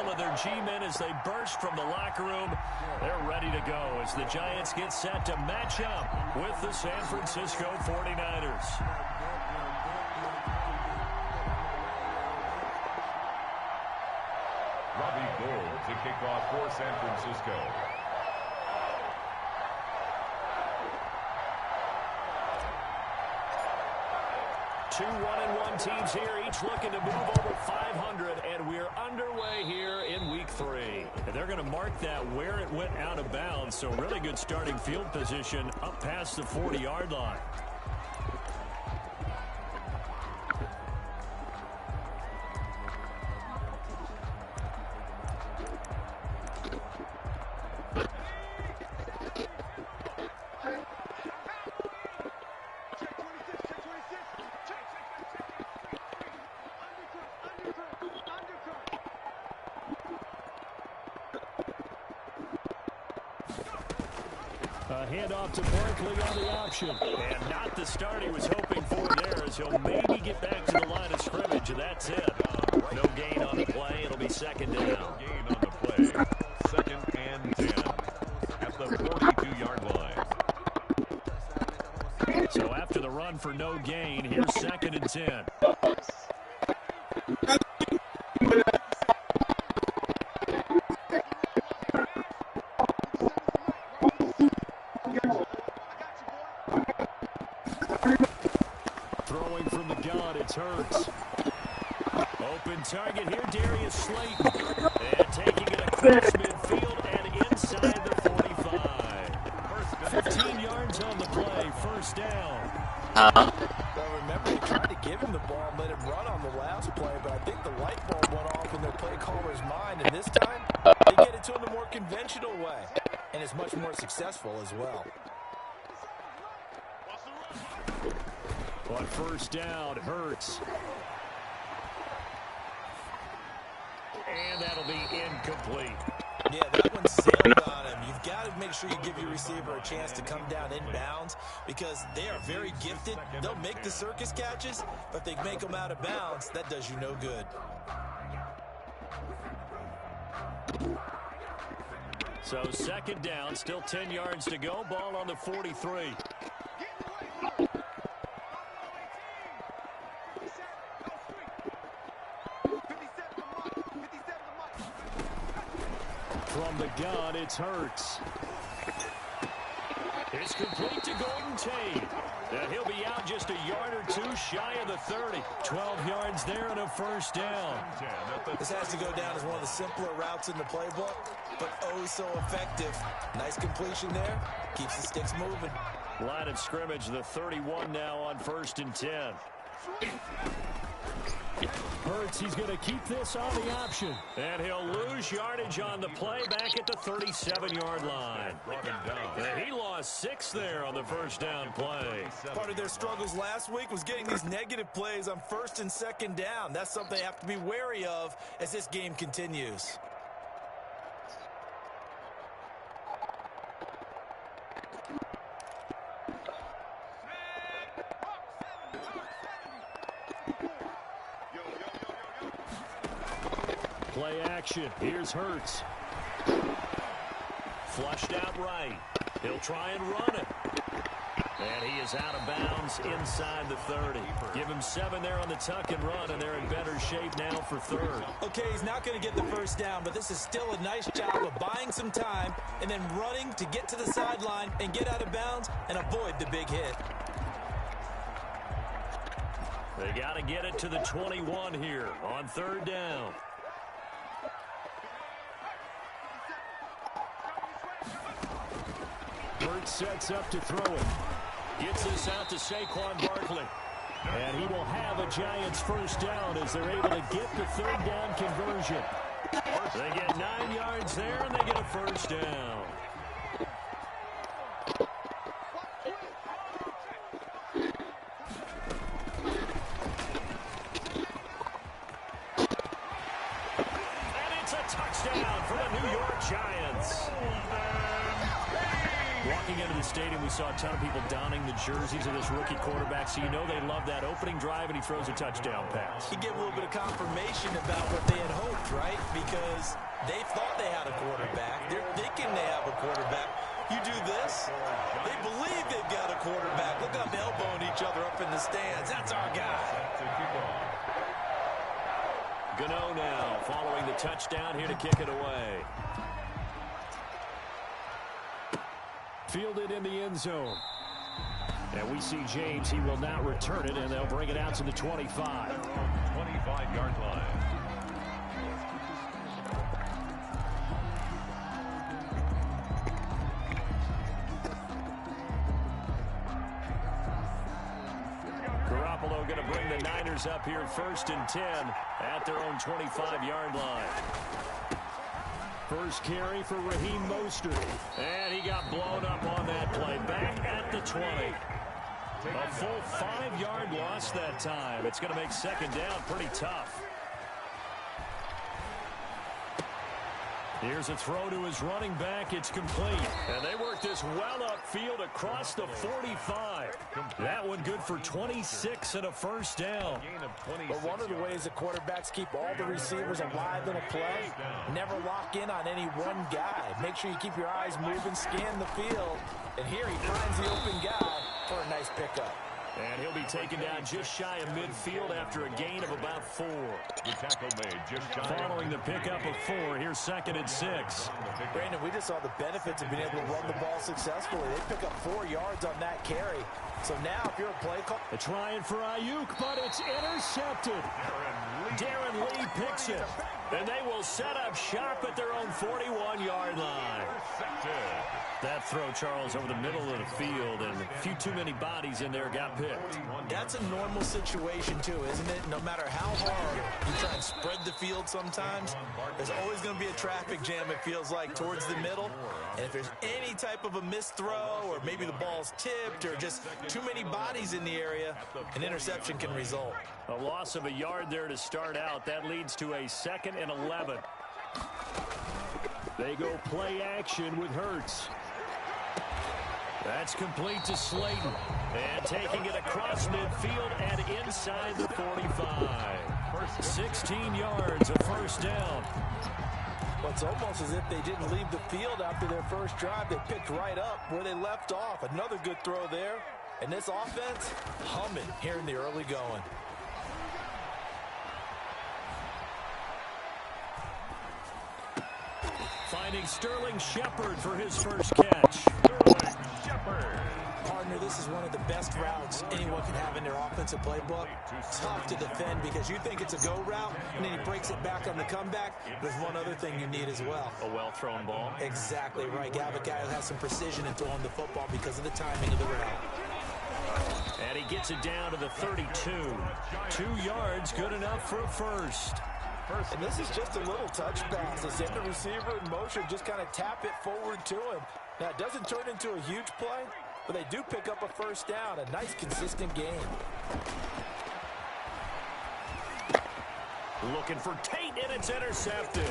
of their G-men as they burst from the locker room. They're ready to go as the Giants get set to match up with the San Francisco 49ers. Robbie Gould to kick off for San Francisco. Two 1-1 teams here, each looking to move over 500, and we're underway here in week 3. And they're going to mark that where it went out of bounds, so really good starting field position up past the 40-yard line. A handoff to Barkley on the option. And not the start he was hoping for there, as he'll maybe get back to the line of scrimmage, and that's it. No gain on the play. It'll be second down. No gain on the play. Second and 10 at the 42-yard line. So after the run for no gain, here's second and 10. Throwing from the gun, it's Hurts. Open target here, Darius Slayton. And taking it across midfield and inside the 45. 15 yards on the play, first down. Well, remember, they tried to give him the ball and let him run on the last play, but I think the light bulb went off in their play caller's mind, and this time, they get it to him the more conventional way, and it's much more successful as well. On first down, Hurts. And that'll be incomplete. Yeah, that one sailed on him. You've got to make sure you give your receiver a chance to come down inbounds because they are very gifted. They'll make the circus catches, but if they make them out of bounds, that does you no good. So second down, still 10 yards to go. Ball on the 43. From the gun, it's Hurts. It's complete to Golden Tate. And he'll be out just a yard or two shy of the 30. 12 yards there and a first down. This has to go down as one of the simpler routes in the playbook, but oh so effective. Nice completion there. Keeps the sticks moving. Line of scrimmage, the 31 now on first and 10. Hurts, he's going to keep this on the option. And he'll lose yardage on the play back at the 37-yard line. And he lost 6 there on the first down play. Part of their struggles last week was getting these negative plays on first and second down. That's something they have to be wary of as this game continues. Play action. Here's Hurts. Flushed out right. He'll try and run it. And he is out of bounds inside the 30. Give him 7 there on the tuck and run, and they're in better shape now for third. Okay, he's not going to get the first down, but this is still a nice job of buying some time and then running to get to the sideline and get out of bounds and avoid the big hit. They got to get it to the 21 here on third down. Hurts sets up to throw it. Gets this out to Saquon Barkley. And he will have a Giants first down as they're able to get the third down conversion. They get 9 yards there, and they get a first down. And it's a touchdown for the New York Giants. Walking into the stadium, we saw a ton of people donning the jerseys of this rookie quarterback, so you know they love that opening drive, and he throws a touchdown pass. He gave a little bit of confirmation about what they had hoped, right? Because they thought they had a quarterback. They're thinking they have a quarterback. You do this, they believe they've got a quarterback. Look up, elbowing each other up in the stands. That's our guy. Gano now following the touchdown here to kick it away. Fielded in the end zone. And we see James. He will not return it, and they'll bring it out to the 25. 25-yard line. Garoppolo going to bring the Niners up here 1st and 10 at their own 25-yard line. First carry for Raheem Mostert. And he got blown up on that play. Back at the 20. A full 5-yard loss that time. It's going to make second down pretty tough. Here's a throw to his running back. It's complete. And they work this well upfield across the 45. That one good for 26 and a first down. But one of the ways the quarterbacks keep all the receivers alive in a play, never lock in on any one guy. Make sure you keep your eyes moving, scan the field. And here he finds the open guy for a nice pickup. And he'll be taken down just shy of midfield after a gain of about 4. The tackle made just shy. Following the pickup of 4, here's 2nd and 6. Brandon, we just saw the benefits of being able to run the ball successfully. They pick up 4 yards on that carry. So now if you're a play call... They're trying for Ayuk, but it's intercepted. Darren Lee picks it. And they will set up shop at their own 41-yard line. That throw, Charles, over the middle of the field, and a few too many bodies in there got picked. That's a normal situation, too, isn't it? No matter how hard you try and spread the field sometimes, there's always going to be a traffic jam, it feels like, towards the middle. And if there's any type of a missed throw, or maybe the ball's tipped, or just too many bodies in the area, an interception can result. A loss of a yard there to start out. That leads to a 2nd and 11. They go play action with Hurts. That's complete to Slayton. And taking it across midfield and inside the 45. 16 yards, a first down. Well, it's almost as if they didn't leave the field after their first drive. They picked right up where they left off. Another good throw there. And this offense, humming here in the early going. Finding Sterling Shepard for his first catch. Sterling Shepard. Partner, this is one of the best routes anyone can have in their offensive playbook. Tough to defend because you think it's a go route, and then he breaks it back on the comeback. There's one other thing you need as well. A well-thrown ball. Exactly right. You have a guy who has some precision in throwing the football because of the timing of the route. And he gets it down to the 32. 2 yards, good enough for a first. And this is just a little touch pass. They send the receiver in motion, just kind of tap it forward to him. Now, it doesn't turn into a huge play, but they do pick up a first down. A nice, consistent game. Looking for Tate, and it's intercepted.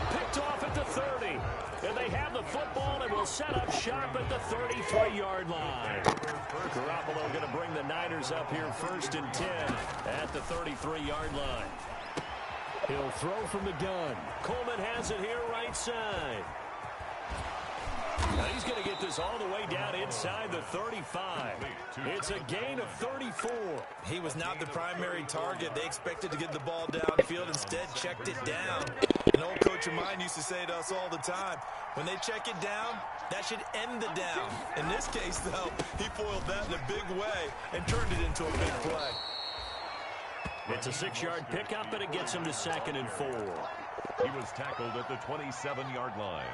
Picked off at the 30. And they have the football and will set up shop at the 33-yard line. Garoppolo going to bring the Niners up here 1st and 10 at the 33-yard line. He'll throw from the gun. Coleman has it here right side. Now he's going to get this all the way down inside the 35. It's a gain of 34. He was not the primary target. They expected to get the ball downfield. Instead, checked it down. An old coach of mine used to say to us all the time, when they check it down, that should end the down. In this case, though, he foiled that in a big way and turned it into a big play. It's a 6-yard pickup, and it gets him to 2nd and 4. He was tackled at the 27-yard line.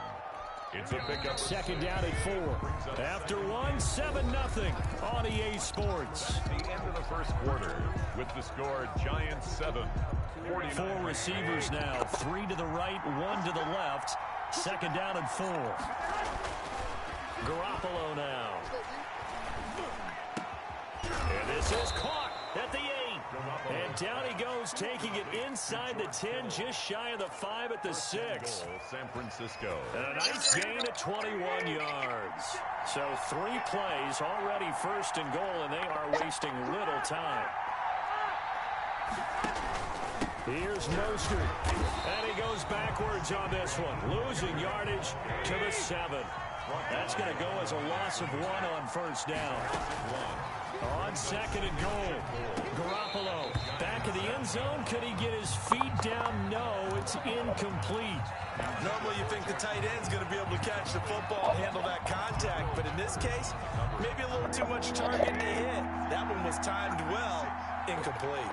It's a pickup. 2nd down at 4. After 1, 7-0 on EA Sports. The end of the first quarter with the score Giants 7. 4 receivers now. 3 to the right, 1 to the left. 2nd down and 4. Garoppolo now. And this is caught at the 8. And down he goes, taking it inside the 10, just shy of the 5 at the 6. San Francisco. And a nice gain of 21 yards. So 3 plays, already first and goal, and they are wasting little time. Here's Mostert. And he goes backwards on this one, losing yardage to the 7. That's going to go as a loss of 1 on first down. On second and goal, Garoppolo back in the end zone. Could he get his feet down? No, it's incomplete. Normally you think the tight end's going to be able to catch the football and handle that contact, but in this case, maybe a little too much target to hit. That one was timed well. Incomplete.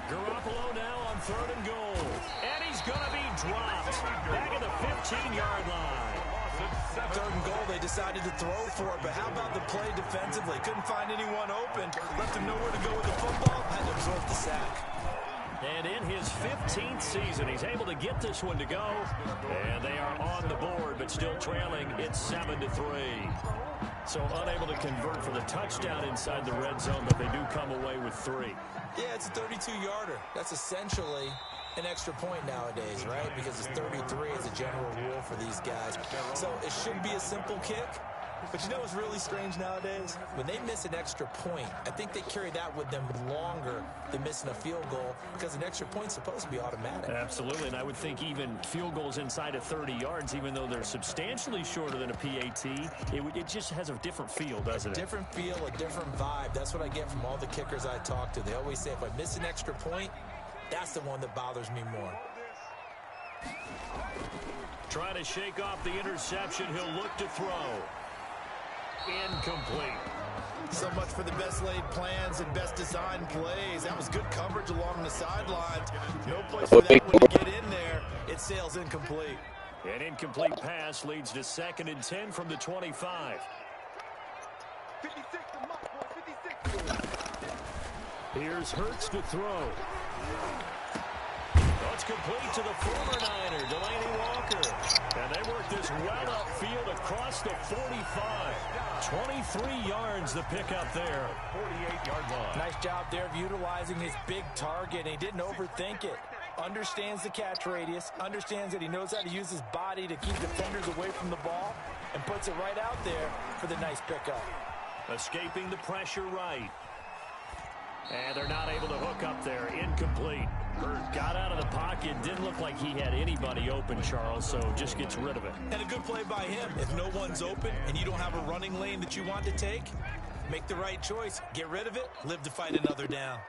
Garoppolo now on third and goal. And he's going to be dropped. Back at the 15-yard line. Third and goal, they decided to throw for it, but how about the play defensively? Couldn't find anyone open. Left him nowhere to go with the football. Had to absorb the sack. And in his 15th season, he's able to get this one to go. And they are on the board, but still trailing. It's 7-3. So unable to convert for the touchdown inside the red zone, but they do come away with 3. Yeah, it's a 32-yarder. That's essentially an extra point nowadays, right? Because it's 33 as a general rule for these guys. So it should be a simple kick. But you know what's really strange nowadays? When they miss an extra point, I think they carry that with them longer than missing a field goal because an extra point's supposed to be automatic. Absolutely, and I would think even field goals inside of 30 yards, even though they're substantially shorter than a PAT, it just has a different feel, doesn't it? A different feel, a different vibe. That's what I get from all the kickers I talk to. They always say if I miss an extra point, that's the one that bothers me more. Trying to shake off the interception. He'll look to throw. Incomplete. So much for the best laid plans and best designed plays. That was good coverage along the sidelines. No place for that one to get in there. It sails incomplete. An incomplete pass leads to 2nd and 10 from the 25. Here's Hurts to throw. It's complete to the former Niner, Delaney Walker. And they work this well upfield across the 45. 23 yards the pickup there. 48-yard line. Nice job there of utilizing his big target. He didn't overthink it. Understands the catch radius. Understands that he knows how to use his body to keep defenders away from the ball. And puts it right out there for the nice pickup. Escaping the pressure right. And they're not able to hook up there. Incomplete. Hurt got out of the pocket. Didn't look like he had anybody open, Charles, so just gets rid of it. And a good play by him. If no one's open and you don't have a running lane that you want to take, make the right choice. Get rid of it. Live to fight another down.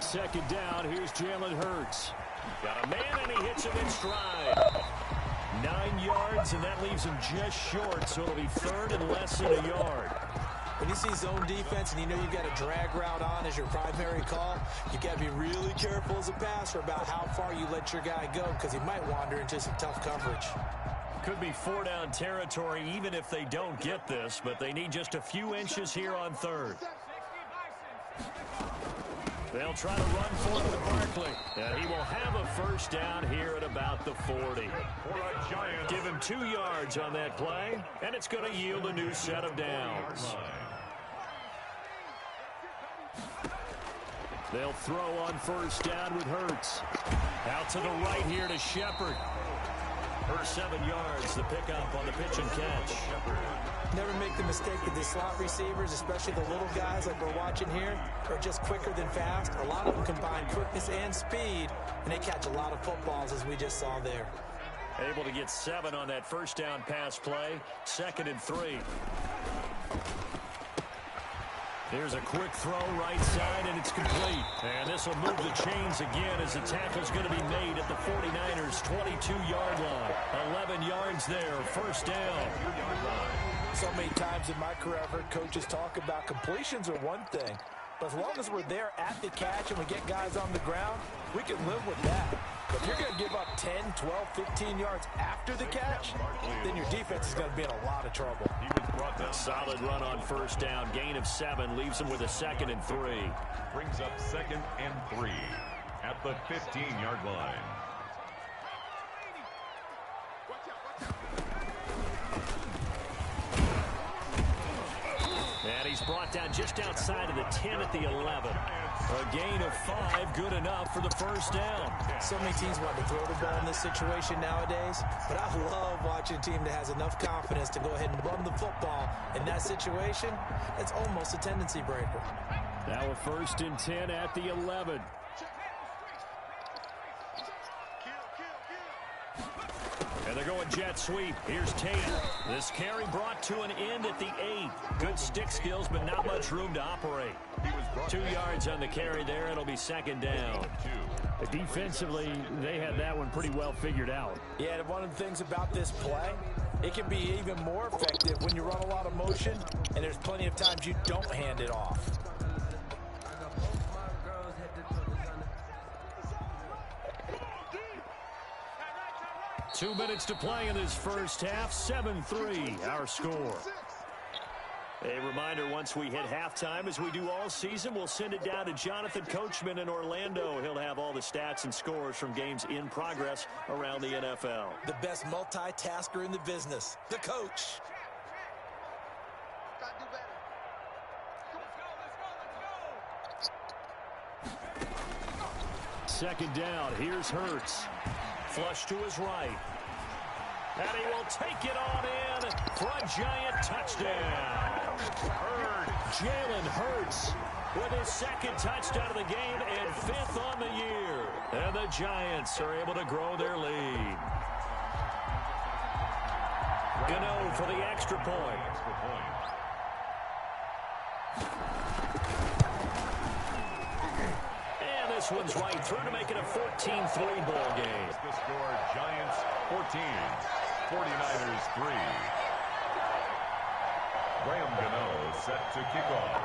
2nd down. Here's Jalen Hurts. Got a man, and he hits him in stride. 9 yards, and that leaves him just short, so it'll be 3rd and less than a yard. When you see zone defense and you know you've got a drag route on as your primary call, you've got to be really careful as a passer about how far you let your guy go because he might wander into some tough coverage. Could be 4-down territory even if they don't get this, but they need just a few inches here on 3rd. They'll try to run for it with Barkley. And he will have a first down here at about the 40. Give him 2 yards on that play, and it's going to yield a new set of downs. They'll throw on first down with Hurts. Out to the right here to Shepard. First 7 yards, the pickup on the pitch and catch. Never make the mistake that the slot receivers, especially the little guys like we're watching here, are just quicker than fast. A lot of them combine quickness and speed, and they catch a lot of footballs as we just saw there. Able to get 7 on that first down pass play. 2nd and 3. There's a quick throw right side, and it's complete. And this will move the chains again as the tackle's going to be made at the 49ers' 22-yard line. 11 yards there, first down. So many times in my career, I've heard coaches talk about completions are one thing. But as long as we're there at the catch and we get guys on the ground, we can live with that. But if you're going to give up 10, 12, 15 yards after the catch, then your defense is going to be in a lot of trouble. A solid run on first down. Gain of 7 leaves him with a 2nd and 3. Brings up 2nd and 3 at the 15-yard line. he's brought down just outside of the 10 at the 11. A gain of 5, good enough for the first down. So many teams want to throw the ball in this situation nowadays, but I love watching a team that has enough confidence to go ahead and run the football. In that situation, it's almost a tendency breaker. Now a 1st and 10 at the 11. And they're going jet sweep. Here's Tate. This carry brought to an end at the 8. Good stick skills, but not much room to operate. 2 yards on the carry there. It'll be 2nd down. Defensively, they had that one pretty well figured out. Yeah, and one of the things about this play, it can be even more effective when you run a lot of motion, and there's plenty of times you don't hand it off. Two minutes to play in this first half. 7-3, our score. A reminder, once we hit halftime, as we do all season, we'll send it down to Jonathan Coachman in Orlando. He'll have all the stats and scores from games in progress around the NFL. The best multitasker in the business, the coach. Second down, here's Hurts. Flush to his right. And he will take it on in for a giant touchdown. Jalen Hurts with his 2nd touchdown of the game and 5th on the year. And the Giants are able to grow their lead. Gano for the extra point. And this one's right through to make it a 14-3 ball game. The score, Giants 14, 49ers 3. Graham Gano set to kick off.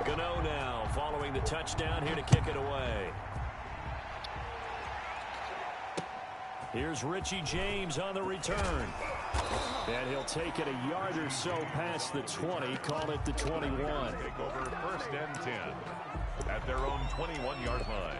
Gano now following the touchdown here to kick it away. Here's Richie James on the return. And he'll take it a yard or so past the 20, call it the 21. Take over 1st and 10 at their own 21-yard line.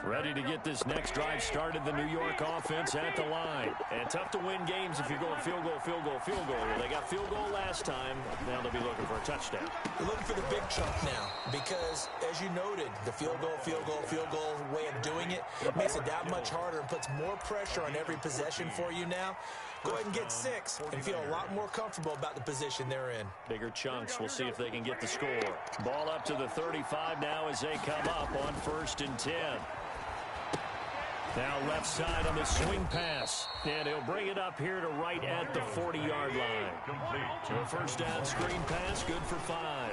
Ready to get this next drive started, the New York offense at the line. And tough to win games if you're going field goal, field goal, field goal. They got field goal last time. Now they'll be looking for a touchdown. They're looking for the big chunk now because, as you noted, the field goal, field goal, field goal way of doing it makes it that much harder and puts more pressure on every possession for you now. Go ahead and get 6 and feel a lot more comfortable about the position they're in. Bigger chunks. We'll see if they can get the score. Ball up to the 35 now as they come up on 1st and 10. Now left side on the swing pass. And he'll bring it up here to right at the 40-yard line. So a 1st down screen pass, good for 5.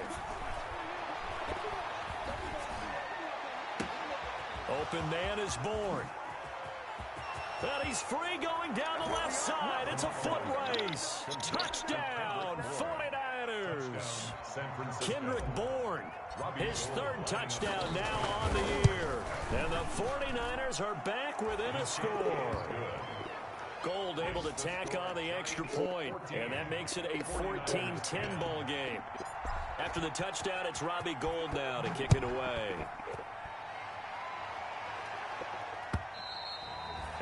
Open man is born. And he's free going down the left side. It's a foot race. Touchdown, 49ers. Kendrick Bourne, his 3rd touchdown now on the year. And the 49ers are back within a score. Gold able to tack on the extra point, and that makes it a 14-10 ball game. After the touchdown, it's Robbie Gould now to kick it away.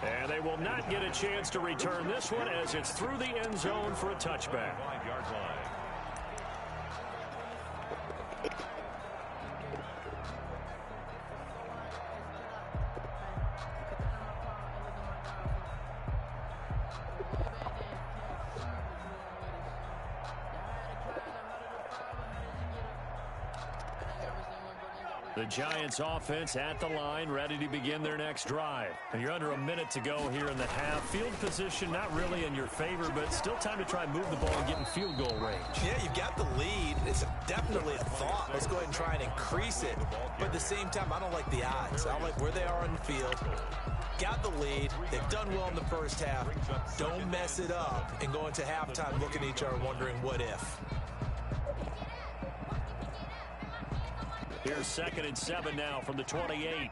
And they will not get a chance to return this one as it's through the end zone for a touchback. 5-yard line. The Giants offense at the line, ready to begin their next drive. And you're under a minute to go here in the half. Field position not really in your favor, but still time to try and move the ball and get in field goal range. Yeah, you've got the lead. It's definitely a thought. Let's go ahead and try and increase it. But at the same time, I don't like the odds. I don't like where they are on the field. Got the lead. They've done well in the first half. Don't mess it up and go into halftime looking at each other wondering what if. Here's 2nd and 7 now from the 28.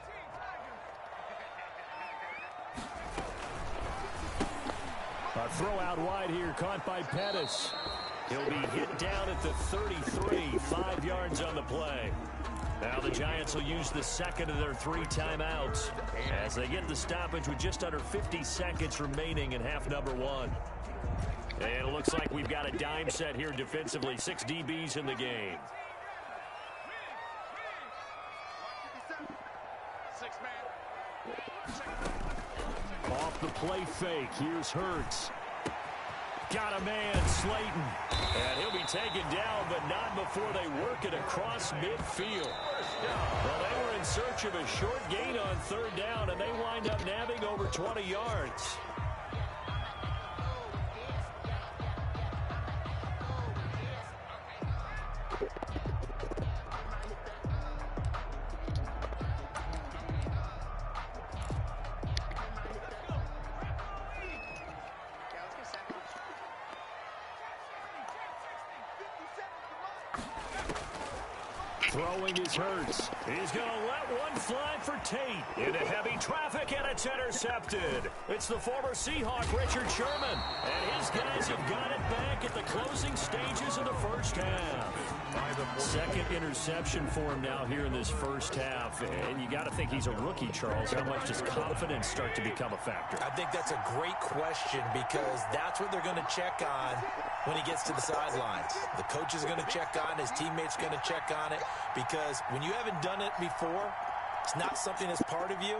A throw out wide here, caught by Pettis. He'll be hit down at the 33, 5 yards on the play. Now the Giants will use the second of their 3 timeouts as they get the stoppage with just under 50 seconds remaining in half number 1. And it looks like we've got a dime set here defensively. 6 DBs in the game. Off the play fake. Here's Hurts. Got a man, Slayton. And he'll be taken down, but not before they work it across midfield. Well, they were in search of a short gain on 3rd down, and they wind up nabbing over 20 yards. Throwing his Hurts. He's going to let one fly for Tate. Into heavy traffic, and it's intercepted. It's the former Seahawk, Richard Sherman. And his guys have got it back at the closing stages of the first half. 2nd interception for him now here in this first half. And you got to think he's a rookie, Charles. How much does confidence start to become a factor? I think that's a great question because that's what they're going to check on when he gets to the sidelines. The coach is going to check on, his teammates going to check on it, because when you haven't done it before, it's not something that's part of you.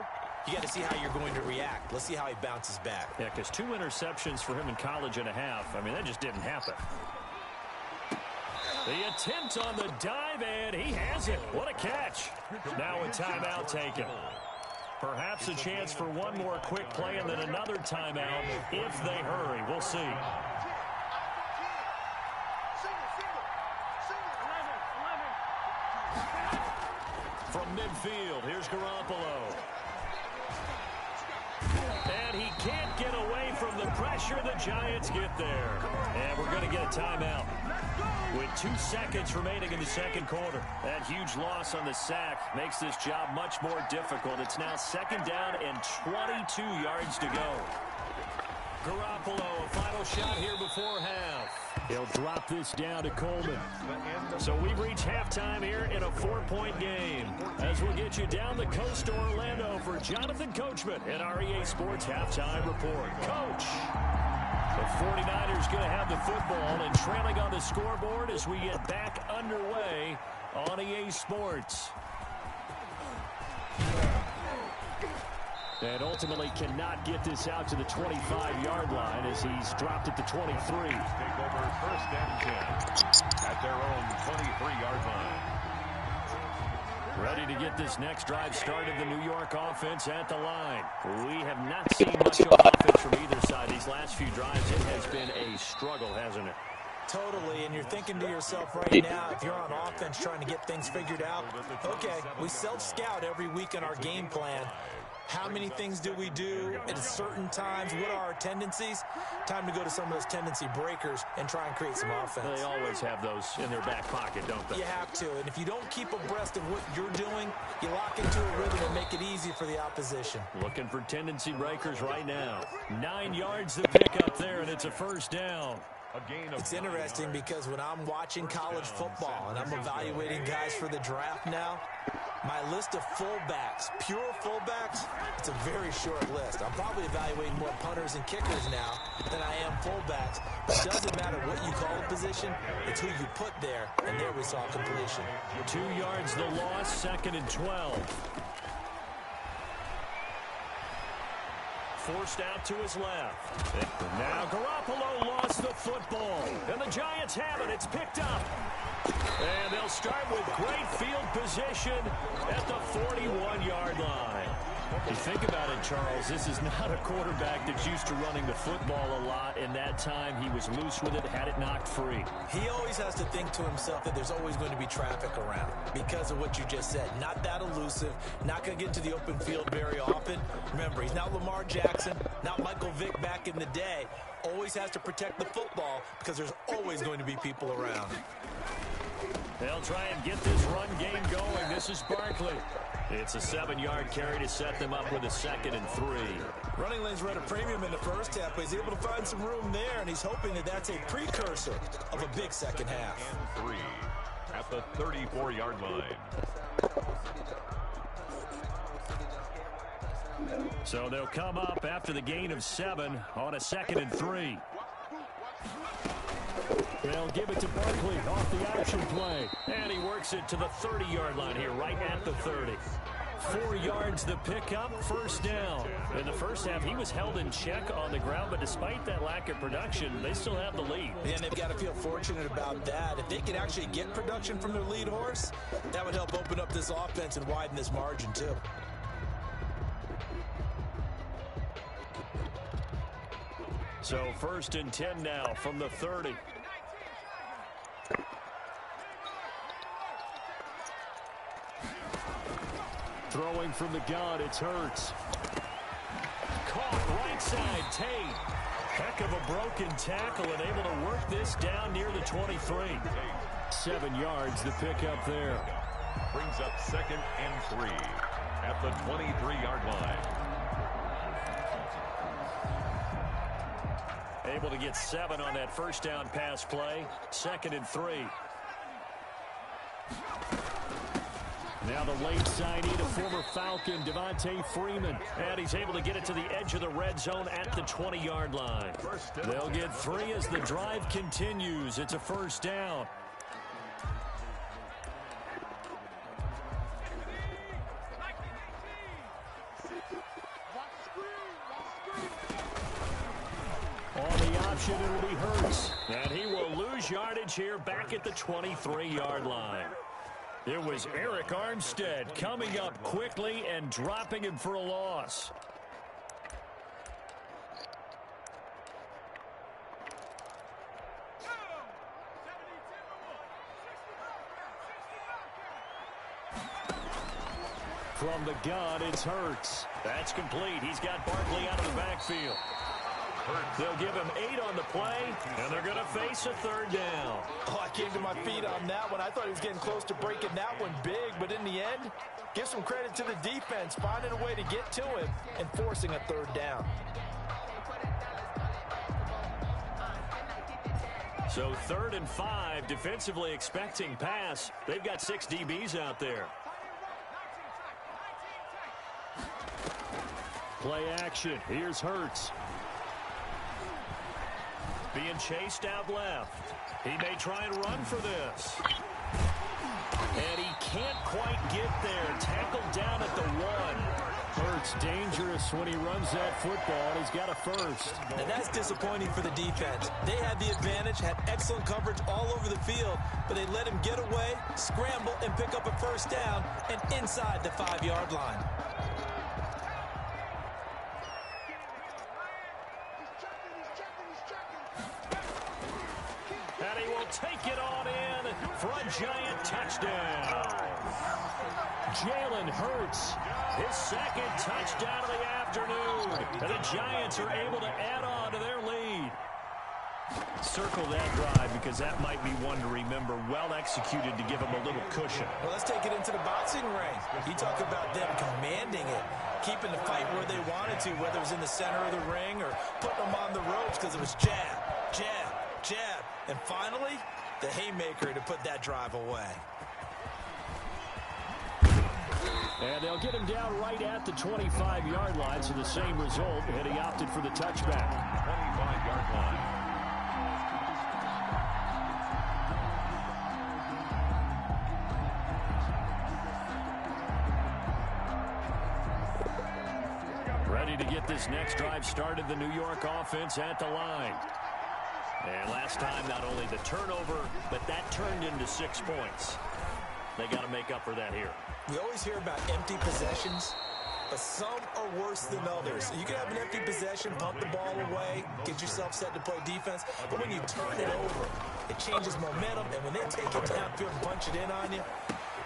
You got to see how you're going to react. Let's see how he bounces back. Yeah, because 2 interceptions for him in college and a half. I mean, that just didn't happen. The attempt on the dive, and he has it. What a catch. Now a timeout taken. Perhaps a chance for one more quick play and then another timeout if they hurry. We'll see. From midfield, here's Garoppolo. And he can't get away from the pressure. The Giants get there. And we're going to get a timeout with 2 seconds remaining in the second quarter. That huge loss on the sack makes this job much more difficult. It's now 2nd down and 22 yards to go. Garoppolo, a final shot here before half. He'll drop this down to Coleman. So we've reached halftime here in a 4-point game. As we'll get you down the coast to Orlando for Jonathan Coachman at our EA Sports Halftime Report. Coach, the 49ers going to have the football and trailing on the scoreboard as we get back underway on EA Sports. And ultimately cannot get this out to the 25-yard line as he's dropped it to 23. Take over 1st and 10 at their own 23-yard line. Ready to get this next drive started, the New York offense at the line. We have not seen much of offense from either side these last few drives. It has been a struggle, hasn't it? Totally, and you're thinking to yourself right now, if you're on offense trying to get things figured out, okay, we self-scout every week in our game plan. How many things do we do at certain times? What are our tendencies? Time to go to some of those tendency breakers and try and create some offense. They always have those in their back pocket, don't they? You have to, and if you don't keep abreast of what you're doing, you lock into a rhythm and make it easy for the opposition. Looking for tendency breakers right now. 9 yards to pick up there, and it's a 1st down. It's interesting because when I'm watching college football and I'm evaluating guys for the draft now, my list of fullbacks, pure fullbacks, it's a very short list. I'm probably evaluating more punters and kickers now than I am fullbacks. It doesn't matter what you call a position, it's who you put there, and there we saw completion. 2 yards the loss, 2nd and 12. Forced out to his left. Now Garoppolo lost the football. And the Giants have it. It's picked up. And they'll start with great field position at the 41-yard line. You think about it, Charles, this is not a quarterback that's used to running the football a lot. In that time, he was loose with it, had it knocked free. He always has to think to himself that there's always going to be traffic around because of what you just said. Not that elusive, not going to get into the open field very often. Remember, he's not Lamar Jackson, not Michael Vick back in the day. Always has to protect the football because there's always going to be people around. They'll try and get this run game going. This is Barkley. It's a 7-yard carry to set them up with a 2nd and 3. Running lanes were at a premium in the first half, but he's able to find some room there, and he's hoping that that's a precursor of a big second half. And 3 at the 34-yard line. So they'll come up after the gain of 7 on a 2nd and 3. They'll give it to Barkley off the option play. And he works it to the 30-yard line here, right at the 30. 4 yards the pickup, first down. In the first half, he was held in check on the ground, but despite that lack of production, they still have the lead. And they've got to feel fortunate about that. If they can actually get production from their lead horse, that would help open up this offense and widen this margin too. So 1st and 10 now from the 30. Throwing from the gun, it's Hurts. Caught right side, Tate. Heck of a broken tackle and able to work this down near the 23. 7 yards the pickup there. Brings up 2nd and 3 at the 23-yard line. Able to get 7 on that first down pass play. 2nd and 3. Now the late signing of former Falcon, Devontae Freeman. And he's able to get it to the edge of the red zone at the 20-yard line. They'll get 3 as the drive continues. It's a first down. On the option, it'll be Hurts. And he will lose yardage here back at the 23-yard line. It was Eric Armstead coming up quickly and dropping him for a loss. From the gun, it's Hurts. That's complete. He's got Barkley out of the backfield. They'll give him 8 on the play, and they're going to face a 3rd down. Oh, I came to my feet on that one. I thought he was getting close to breaking that one big, but in the end, give some credit to the defense, finding a way to get to him and forcing a 3rd down. So 3rd and 5, defensively expecting pass. They've got 6 DBs out there. Play action. Here's Hurts. Being chased out left. He may try and run for this. And he can't quite get there. Tackled down at the 1. Hurts dangerous when he runs that football. He's got a first. And that's disappointing for the defense. They had the advantage, had excellent coverage all over the field, but they let him get away, scramble, and pick up a first down and inside the 5-yard line. And he will take it on in for a giant touchdown. Jalen Hurts. His 2nd touchdown of the afternoon. And the Giants are able to add on to their lead. Circle that drive because that might be one to remember. Well executed to give him a little cushion. Well, let's take it into the boxing ring. You talk about them commanding it, keeping the fight where they wanted to, whether it was in the center of the ring or putting them on the ropes because it was jab, jab, jab. And finally, the haymaker to put that drive away. And they'll get him down right at the 25-yard line, so the same result, and he opted for the touchback. 25-yard line. Ready to get this next drive started, the New York offense at the line. And last time, not only the turnover, but that turned into 6 points. They got to make up for that here. We always hear about empty possessions, but some are worse than others. You can have an empty possession, pump the ball away, get yourself set to play defense, but when you turn it over, it changes momentum, and when they take it downfield and punch it in on you,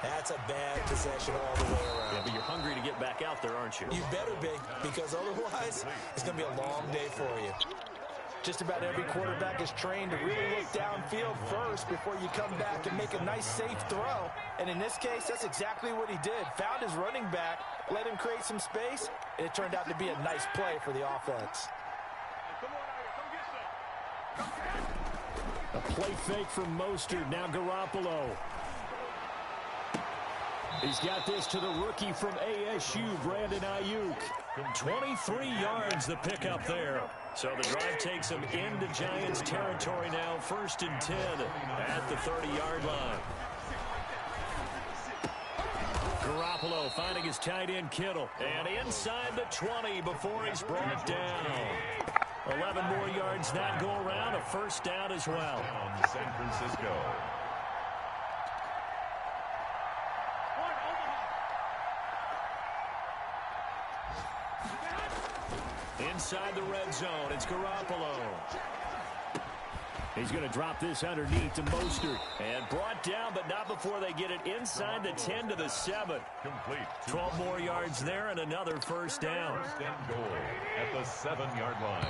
that's a bad possession all the way around. Yeah, but you're hungry to get back out there, aren't you? You better be, because otherwise, it's going to be a long day for you. Just about every quarterback is trained to really look downfield first before you come back and make a nice, safe throw. And in this case, that's exactly what he did. Found his running back, let him create some space, and it turned out to be a nice play for the offense. A play fake from Mostert, now Garoppolo. He's got this to the rookie from ASU, Brandon Ayuk. 23 yards the pickup there. So the drive takes him into Giants territory now, 1st and 10 at the 30-yard line. Garoppolo finding his tight end Kittle. And inside the 20 before he's brought down. 11 more yards that go around, a 1st down as well. San Francisco. Inside the red zone, it's Garoppolo. He's going to drop this underneath to Mostert. And brought down, but not before they get it inside the 10 to the 7. Complete. 12 more yards there and another 1st down. 1st and goal at the 7-yard line.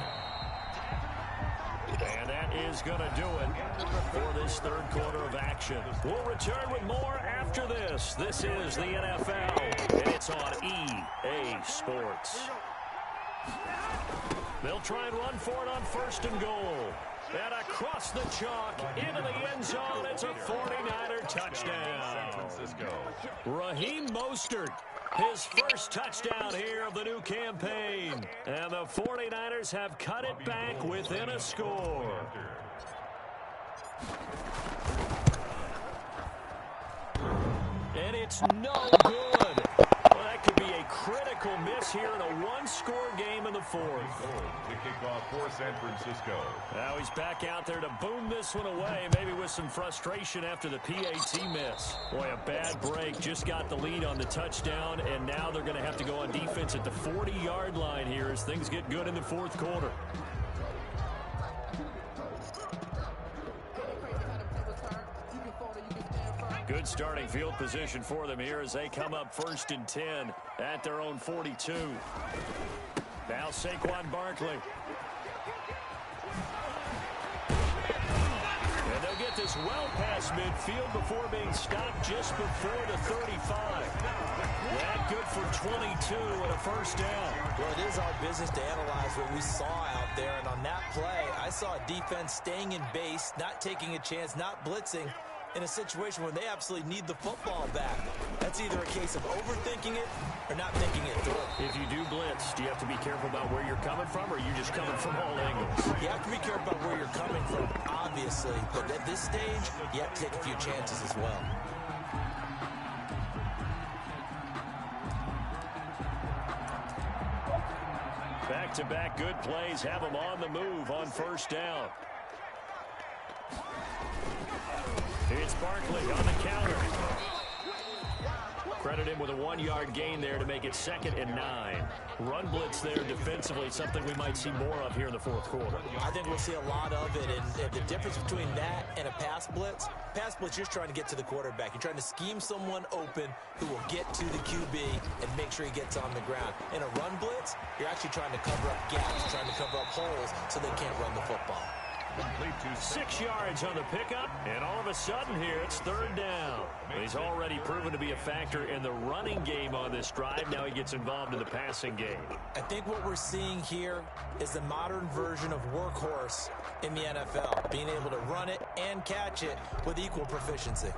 And that is going to do it for this 3rd quarter of action. We'll return with more after this. This is the NFL, and it's on EA Sports. They'll try and run for it on 1st and goal. And across the chalk, into the end zone, it's a 49er touchdown. San Francisco. Raheem Mostert, his 1st touchdown here of the new campaign. And the 49ers have cut it back within a score. And it's no good. Well, that could be a critical miss here in a 1-score game in the 4th. To kick off for San Francisco. Now he's back out there to boom this one away, maybe with some frustration after the PAT miss. Boy, a bad break. Just got the lead on the touchdown, and now they're going to have to go on defense at the 40-yard line here as things get good in the 4th quarter. Good starting field position for them here as they come up 1st and 10 at their own 42. Now Saquon Barkley. And they'll get this well past midfield before being stopped just before the 35. That good for 22 and a 1st down. Well, it is our business to analyze what we saw out there. And on that play, I saw a defense staying in base, not taking a chance, not blitzing, in a situation where they absolutely need the football back. That's either a case of overthinking it or not thinking it through. If you do blitz, do you have to be careful about where you're coming from, or are you just coming from all angles? You have to be careful about where you're coming from, obviously. But at this stage, you have to take a few chances as well. Back-to-back good plays have them on the move on 1st down. It's Barkley on the counter. Credit him with a 1-yard gain there to make it 2nd and 9. Run blitz there defensively, something we might see more of here in the 4th quarter. I think we'll see a lot of it, and the difference between that and a pass blitz, you're just trying to get to the quarterback. You're trying to scheme someone open who will get to the QB and make sure he gets on the ground. In a run blitz, you're actually trying to cover up gaps, trying to cover up holes so they can't run the football. 6 yards on the pickup, and all of a sudden here it's 3rd down. He's already proven to be a factor in the running game on this drive. Now he gets involved in the passing game. I think what we're seeing here is the modern version of workhorse in the NFL, being able to run it and catch it with equal proficiency.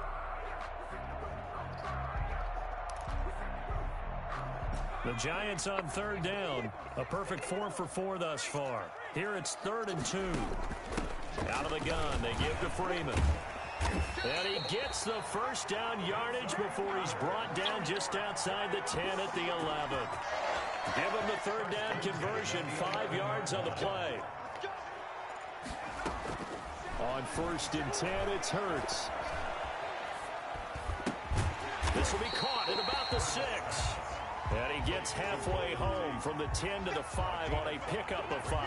The Giants on 3rd down. A perfect 4 for 4 thus far. Here it's 3rd and 2. Out of the gun, they give to Freeman. And he gets the 1st down yardage before he's brought down just outside the 10 at the 11. Give him the 3rd down conversion, 5 yards on the play. On 1st and 10, it's Hurts. This will be caught at about the 6. And he gets halfway home from the 10 to the 5 on a pickup of 5.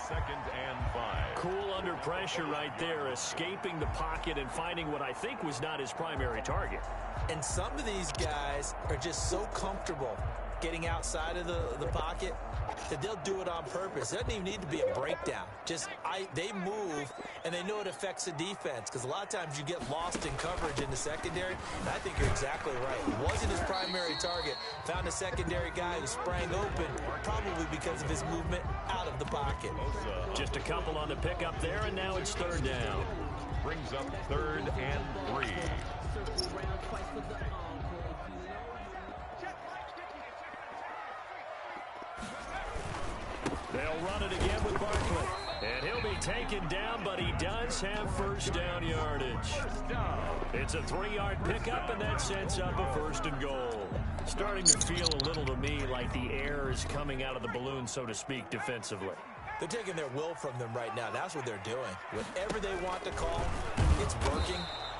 2nd and 5. Cool under pressure right there, escaping the pocket and finding what I think was not his primary target. And some of these guys are just so comfortable getting outside of the pocket that they'll do it on purpose. It doesn't even need to be a breakdown. They move, and they know it affects the defense, because a lot of times you get lost in coverage in the secondary, and I think you're exactly right. It wasn't his primary target. Found a secondary guy who sprang open, probably because of his movement out of the pocket. Just a couple on the pickup there, and now it's 3rd down. Brings up 3rd and 3. They'll run it again with Barkley. And he'll be taken down, but he does have first down yardage. It's a 3-yard pickup, and that sets up a 1st and goal. Starting to feel a little to me like the air is coming out of the balloon, so to speak, defensively. They're taking their will from them right now. That's what they're doing. Whatever they want to call, it's working.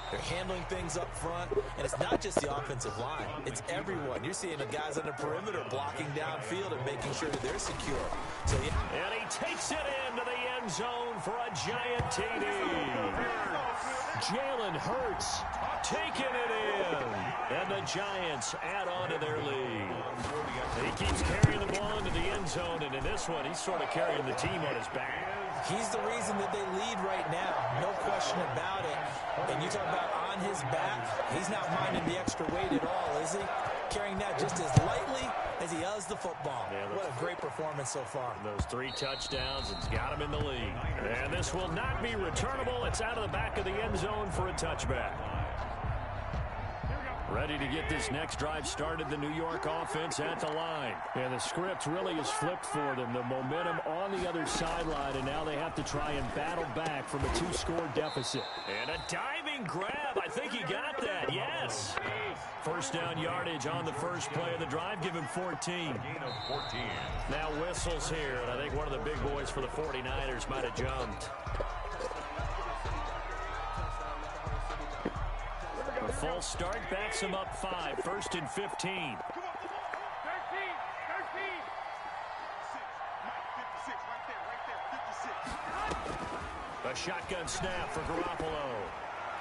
They're handling things up front, and it's not just the offensive line. It's everyone. You're seeing the guys on the perimeter blocking downfield and making sure that they're secure. So, yeah. And he takes it into the end zone for a giant TD. Jalen Hurts taking it in. And the Giants add on to their lead. He keeps carrying the ball into the end zone, and in this one, he's sort of carrying the team on his back. He's the reason that they lead right now. No question about it. And you talk about on his back, he's not minding the extra weight at all, is he? Carrying that just as lightly as he does the football. Yeah, what a great performance so far. Those 3 touchdowns, it's got him in the lead. And this will not be returnable. It's out of the back of the end zone for a touchback. Ready to get this next drive started, the New York offense at the line. And the script really is flipped for them. The momentum on the other sideline, and now they have to try and battle back from a 2-score deficit. And a diving grab. I think he got that. Yes. First down yardage on the first play of the drive. Give him 14. Now whistles here, and I think one of the big boys for the 49ers might have jumped. A false start backs him up 5. 1st and 15. A shotgun snap for Garoppolo.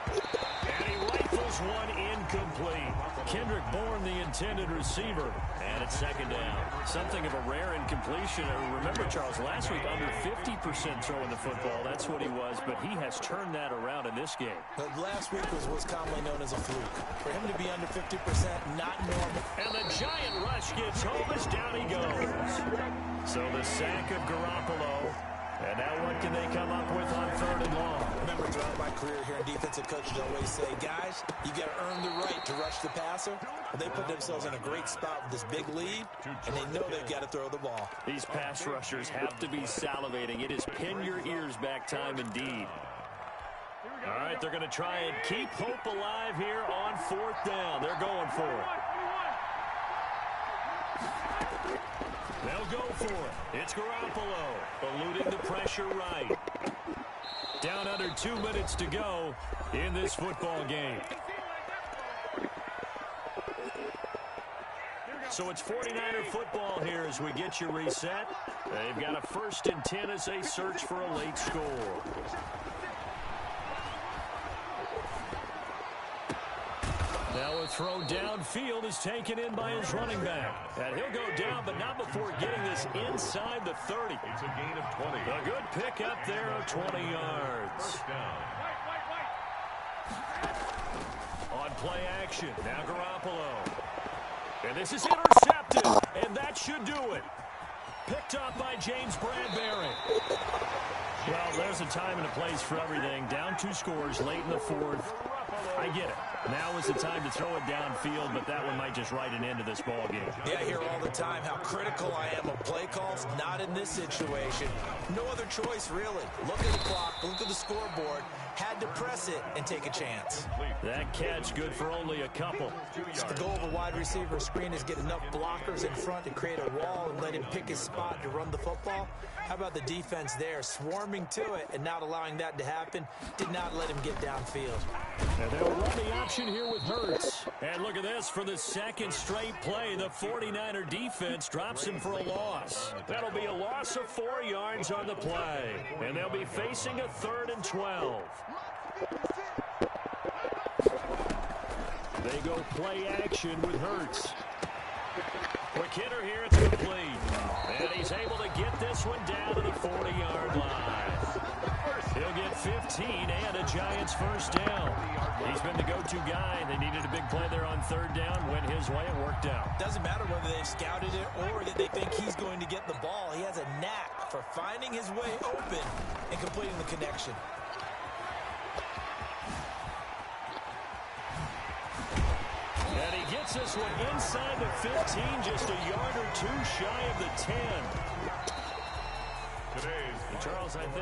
And he rifles one incomplete. Kendrick Bourne, the intended receiver. And it's 2nd down. Something of a rare incompletion. Remember, Charles, last week under 50% throwing the football. That's what he was, but he has turned that around in this game. But last week was commonly known as a fluke. For him to be under 50%, not normal. And the giant rush gets home as down he goes. So the sack of Garoppolo. And now what can they come up with on 3rd and long? Remember, throughout my career here, defensive coaches always say, guys, you got to earn the right to rush the passer. But they put themselves in a great spot with this big lead, and they know they've got to throw the ball. These pass rushers have to be salivating. It is pin your ears back time indeed. All right, they're going to try and keep hope alive here on 4th down. They're going for it. They'll go for it. It's Garoppolo eluding the pressure right. Down under 2 minutes to go in this football game. So it's 49er football here as we get you reset. They've got a 1st and 10 as they search for a late score. Now a throw downfield is taken in by his running back. And he'll go down, but not before getting this inside the 30. It's a gain of 20. A good pickup there of 20 yards. On play action, now Garoppolo. And this is intercepted, and that should do it. Picked up by James Bradbury. Well, there's a time and a place for everything. Down 2 scores late in the 4th. I get it. Now is the time to throw it downfield, but that one might just write an end to this ball game. Yeah, I hear all the time how critical I am of play calls. Not in this situation. No other choice, really. Look at the clock, look at the scoreboard. Had to press it and take a chance. That catch good for only a couple. The goal of a wide receiver screen is get enough blockers in front to create a wall and let him pick his spot to run the football. How about the defense there, swarming to it and not allowing that to happen? Did not let him get downfield. And they'll run the option here with Hurts. And look at this, for the 2nd straight play, the 49er defense drops him for a loss. That'll be a loss of 4 yards on the play. And they'll be facing a 3rd and 12. They go play action with Hurts. Quick hitter here at the complete. And he's able to get this one down to the 40-yard line. He'll get 15 and a Giants 1st down. He's been the go-to guy. They needed a big play there on 3rd down. Went his way. It worked out. Doesn't matter whether they've scouted it or that they think he's going to get the ball. He has a knack for finding his way open and completing the connection. And he gets this one inside the 15, just a yard or 2 shy of the 10. Charles, I think